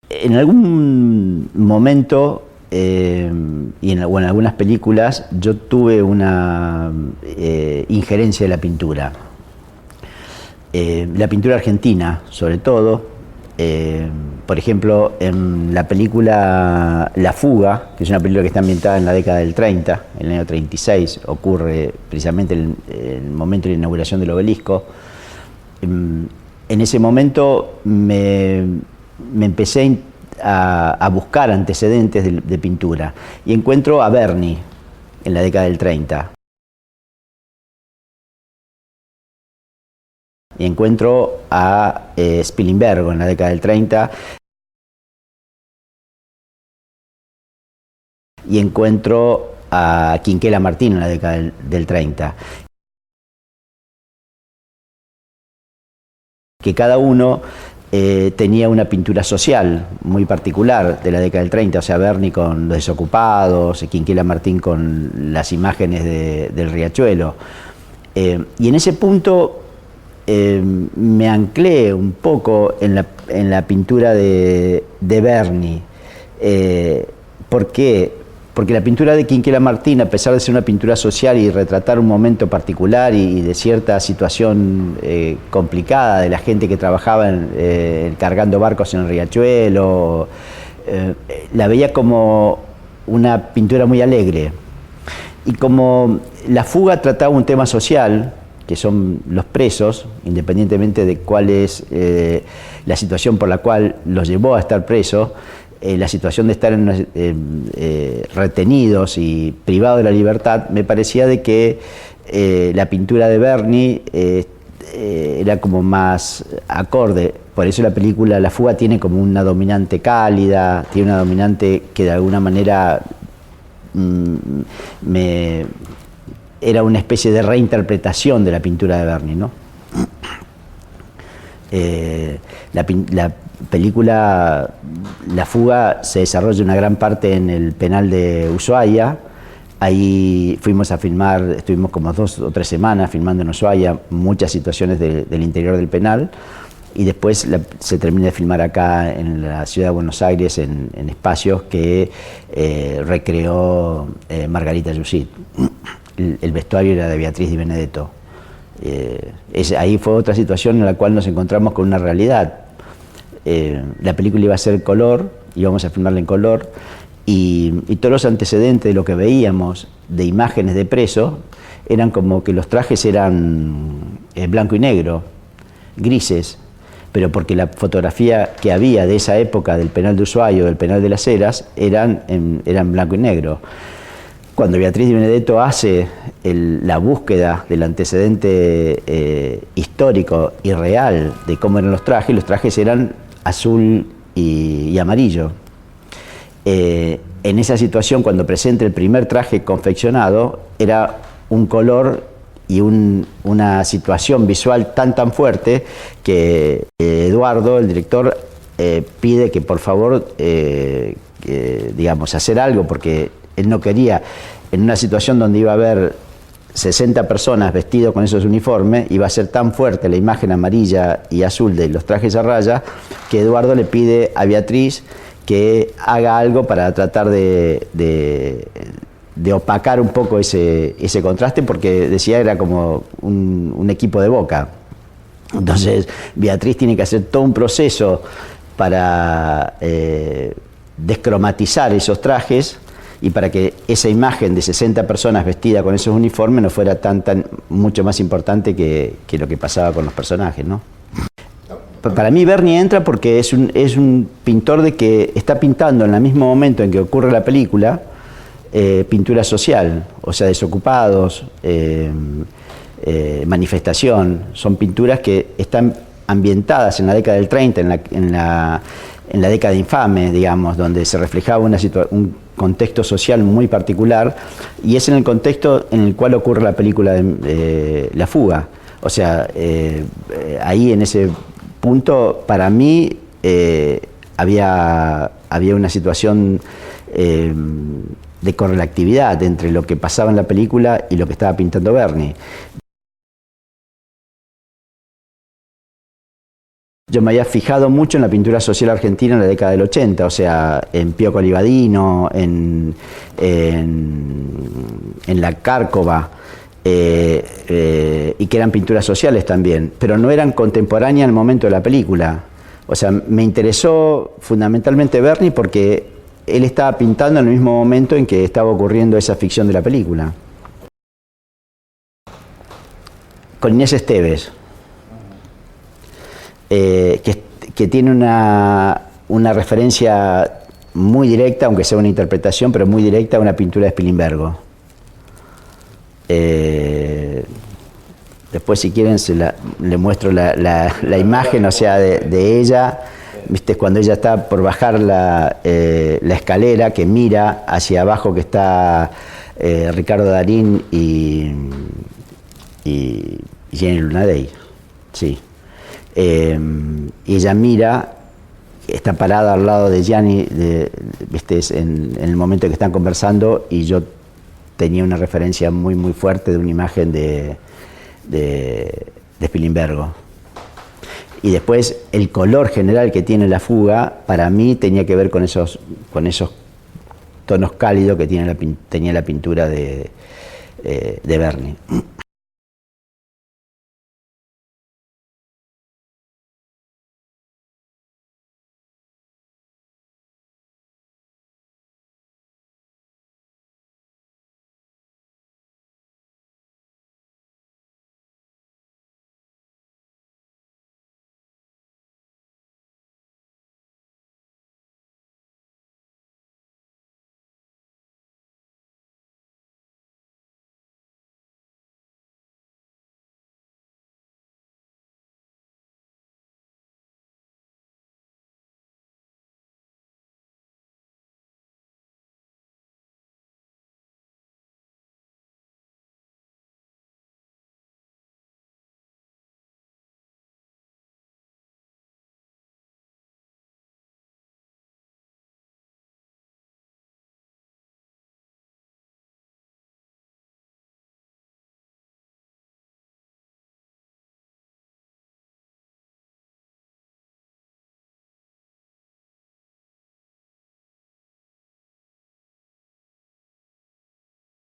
En algún momento o en algunas películas yo tuve una injerencia de la pintura. La pintura argentina, sobre todo. Por ejemplo, en la película La Fuga, que es una película que está ambientada en la década del 30, en el año 36, ocurre precisamente en el momento de la inauguración del obelisco. En ese momento me empecé a buscar antecedentes de pintura y encuentro a Berni en la década del 30. Y encuentro a Spilimbergo en la década del 30. Y encuentro a Quinquela Martín en la década del 30. Que cada uno tenía una pintura social muy particular de la década del 30, o sea, Berni con los desocupados, Quinquela Martín con las imágenes del riachuelo. Y en ese punto me anclé un poco en la pintura de Berni. ¿Por qué? Porque la pintura de Quinquela Martín, a pesar de ser una pintura social y retratar un momento particular y de cierta situación complicada de la gente que trabajaba cargando barcos en el riachuelo, la veía como una pintura muy alegre. Y como La Fuga trataba un tema social, que son los presos, independientemente de cuál es la situación por la cual los llevó a estar presos, la situación de estar retenidos y privados de la libertad, me parecía de que la pintura de Berni era como más acorde. Por eso la película La Fuga tiene como una dominante cálida, tiene una dominante que de alguna manera era una especie de reinterpretación de la pintura de Berni, ¿no? La película La Fuga se desarrolla una gran parte en el penal de Ushuaia. Ahí fuimos a filmar, estuvimos como 2 o 3 semanas filmando en Ushuaia muchas situaciones del interior del penal, y después se termina de filmar acá en la ciudad de Buenos Aires en espacios que recreó Margarita Yusit. El vestuario era de Beatriz Di Benedetto. Ahí fue otra situación en la cual nos encontramos con una realidad. La película iba a ser color, íbamos a filmarla en color, y todos los antecedentes de lo que veíamos de imágenes de presos eran como que los trajes eran blanco y negro, grises, pero porque la fotografía que había de esa época del penal de Ushuaia o del penal de Las Heras eran blanco y negro. Cuando Beatriz Di Benedetto hace la búsqueda del antecedente histórico y real de cómo eran los trajes eran azul y amarillo. En esa situación, cuando presenta el primer traje confeccionado, era un color y una situación visual tan fuerte que Eduardo, el director, pide que por favor, digamos, hacer algo, porque él no quería, en una situación donde iba a haber 60 personas vestidos con esos uniformes, iba a ser tan fuerte la imagen amarilla y azul de los trajes a raya, que Eduardo le pide a Beatriz que haga algo para tratar de opacar un poco ese contraste, porque decía era como un equipo de Boca. Entonces Beatriz tiene que hacer todo un proceso para descromatizar esos trajes, y para que esa imagen de 60 personas vestidas con esos uniformes no fuera mucho más importante que lo que pasaba con los personajes, ¿no? Para mí Berni entra porque es un pintor de que está pintando en el mismo momento en que ocurre la película, pintura social, o sea, desocupados, manifestación. Son pinturas que están ambientadas en la década del 30, en la década infame, digamos, donde se reflejaba un contexto social muy particular, y es en el contexto en el cual ocurre la película de La Fuga. O sea, ahí en ese punto, para mí, había una situación de correlatividad entre lo que pasaba en la película y lo que estaba pintando Berni. Yo me había fijado mucho en la pintura social argentina en la década del 80, o sea, en Pío Calivadino, en La Cárcova, y que eran pinturas sociales también, pero no eran contemporáneas al momento de la película. O sea, me interesó fundamentalmente Berni porque él estaba pintando en el mismo momento en que estaba ocurriendo esa ficción de la película. Con Inés Esteves, que tiene una referencia muy directa, aunque sea una interpretación, pero muy directa a una pintura de Spilimbergo. Después, si quieren, le muestro la imagen, o sea, de ella, ¿viste? Cuando ella está por bajar la escalera, que mira hacia abajo, que está Ricardo Darín y Jenny Lunadei, sí. Y ella mira, está parada al lado de Gianni, ¿viste? En el momento que están conversando, y yo tenía una referencia muy muy fuerte de una imagen de Spilimbergo. Y después el color general que tiene la fuga, para mí tenía que ver con esos tonos cálidos que tenía la pintura de Berni.